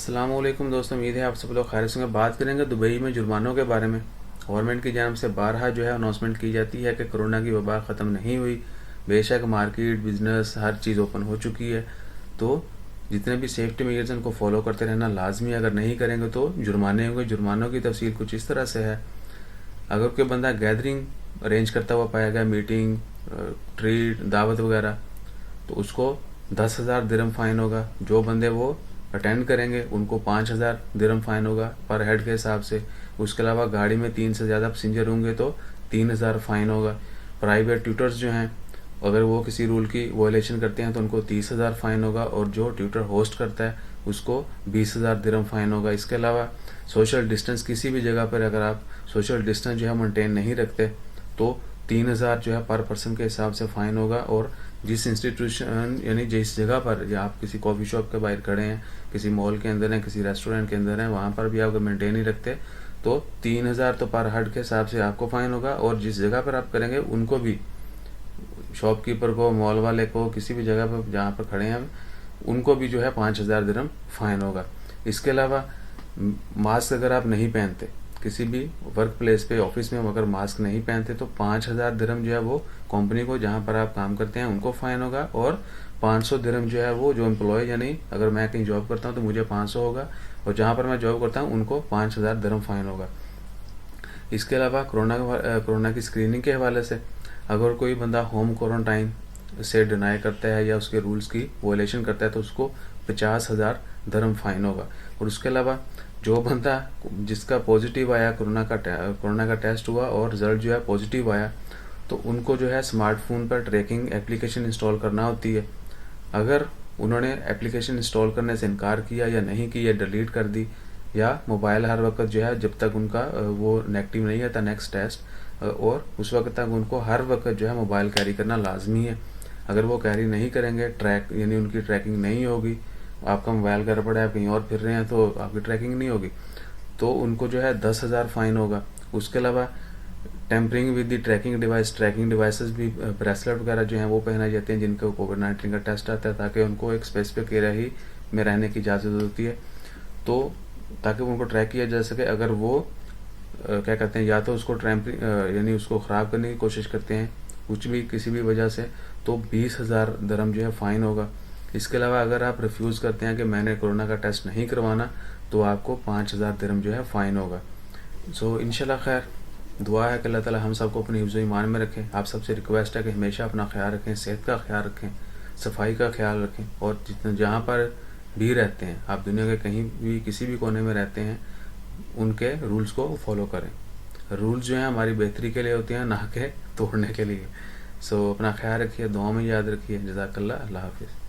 अस्सलाम वालेकुम दोस्तों, उम्मीद है आप सब लोग खैरियत से होंगे। बात करेंगे दुबई में जुर्मानों के बारे में। गवर्नमेंट की जानब से बारहा जो है अनाउंसमेंट की जाती है कि कोरोना की वबा ख़त्म नहीं हुई। बेशक मार्केट बिजनेस हर चीज़ ओपन हो चुकी है, तो जितने भी सेफ्टी मेजर्स उनको फॉलो करते रहना लाजमी। अगर नहीं करेंगे तो जुर्माने होंगे। जुर्मानों की तफसील कुछ इस तरह से है। अगर कोई बंदा गैदरिंग अरेंज करता हुआ पाया गया, मीटिंग, ट्रीट, दावत वगैरह, तो उसको 10,000 दिरहम फ़ाइन होगा। जो बंदे वो अटेंड करेंगे उनको 5,000 दिरहम फ़ाइन होगा पर हेड के हिसाब से। उसके अलावा गाड़ी में 3 से ज़्यादा पैसेंजर होंगे तो 3,000 फ़ाइन होगा। प्राइवेट ट्यूटर्स जो हैं, अगर वो किसी रूल की वायलेशन करते हैं तो उनको 30,000 फ़ाइन होगा, और जो ट्यूटर होस्ट करता है उसको 20,000 दिरहम फ़ाइन होगा। इसके अलावा सोशल डिस्टेंस, किसी भी जगह पर अगर आप सोशल डिस्टेंस जो है मेंटेन नहीं रखते तो 3,000 जो है पर पर्सन के हिसाब से फ़ाइन होगा। और जिस इंस्टीट्यूशन यानी जिस जगह पर, या आप किसी कॉफ़ी शॉप के बाहर खड़े हैं, किसी मॉल के अंदर हैं, किसी रेस्टोरेंट के अंदर हैं, वहाँ पर भी आप मेंटेन नहीं रखते तो 3,000 तो पर हेड के हिसाब से आपको फ़ाइन होगा। और जिस जगह पर आप करेंगे उनको भी, शॉपकीपर को, मॉल वाले को, किसी भी जगह पर जहाँ पर खड़े हैं उनको भी जो है 5,000 दिरहम फ़ाइन होगा। इसके अलावा मास्क अगर आप नहीं पहनते, किसी भी वर्क प्लेस पे, ऑफिस में अगर मास्क नहीं पहनते तो 5,000 दिरहम जो है वो कंपनी को, जहाँ पर आप काम करते हैं, उनको फ़ाइन होगा। और 500 दिरहम जो है वो जो एम्प्लॉय, यानी अगर मैं कहीं जॉब करता हूँ तो मुझे 500 होगा, और जहाँ पर मैं जॉब करता हूँ उनको 5,000 दिरहम फ़ाइन होगा। इसके अलावा कोरोना की स्क्रीनिंग के हवाले से, अगर कोई बंदा होम क्वारंटाइन से डिनाई करता है या उसके रूल्स की वायलेशन करता है तो उसको 50,000 दिरहम फ़ाइन होगा। और उसके अलावा जो बंदा जिसका पॉजिटिव आया, कोरोना का टेस्ट हुआ और रिज़ल्ट जो है पॉजिटिव आया, तो उनको जो है स्मार्टफोन पर ट्रैकिंग एप्लीकेशन इंस्टॉल करना होती है। अगर उन्होंने एप्लीकेशन इंस्टॉल करने से इनकार किया या नहीं की, या डिलीट कर दी, या मोबाइल हर वक्त जो है जब तक उनका वो नेगेटिव नहीं आता नेक्स्ट टेस्ट, और उस वक्त तक उनको हर वक्त जो है मोबाइल कैरी करना लाजमी है। अगर वो कैरी नहीं करेंगे, ट्रैक यानी उनकी ट्रैकिंग नहीं होगी, आपका मोबाइल घर पड़ा है, आप कहीं और फिर रहे हैं तो आपकी ट्रैकिंग नहीं होगी, तो उनको जो है 10,000 फ़ाइन होगा। उसके अलावा tampering with the tracking devices भी, ब्रेसलेट वगैरह जो हैं वो पहनाए जाते हैं जिनको कोविड-19 का टेस्ट आता है, ताकि उनको एक स्पेसिफिक एरिया ही में रहने की इजाज़त होती है, तो ताकि उनको ट्रैक किया जा सके। अगर वो क्या कहते हैं, या तो उसको यानी उसको ख़राब करने की कोशिश करते हैं कुछ भी, किसी भी वजह से, तो 20,000 दिरहम जो है फ़ाइन होगा। इसके अलावा अगर आप रिफ्यूज़ करते हैं कि मैंने कोरोना का टेस्ट नहीं करवाना, तो आपको 5,000 दिरहम जो है फ़ाइन होगा। सो इंशाल्लाह खैर, दुआ है कि अल्लाह ताला हम सबको अपने हिफ्ज़ ईमान में रखें। आप सबसे रिक्वेस्ट है कि हमेशा अपना ख्याल रखें, सेहत का ख्याल रखें, सफाई का ख्याल रखें, और जितने जहाँ पर भी रहते हैं, आप दुनिया के कहीं भी किसी भी कोने में रहते हैं, उनके रूल्स को फॉलो करें। रूल्स जो हैं हमारी बेहतरी के लिए होते हैं, ना कि तोड़ने के लिए। सो अपना ख्याल रखिए, दुआ में याद रखिए। जज़ाकल्लाह, अल्लाह हाफ़िज़।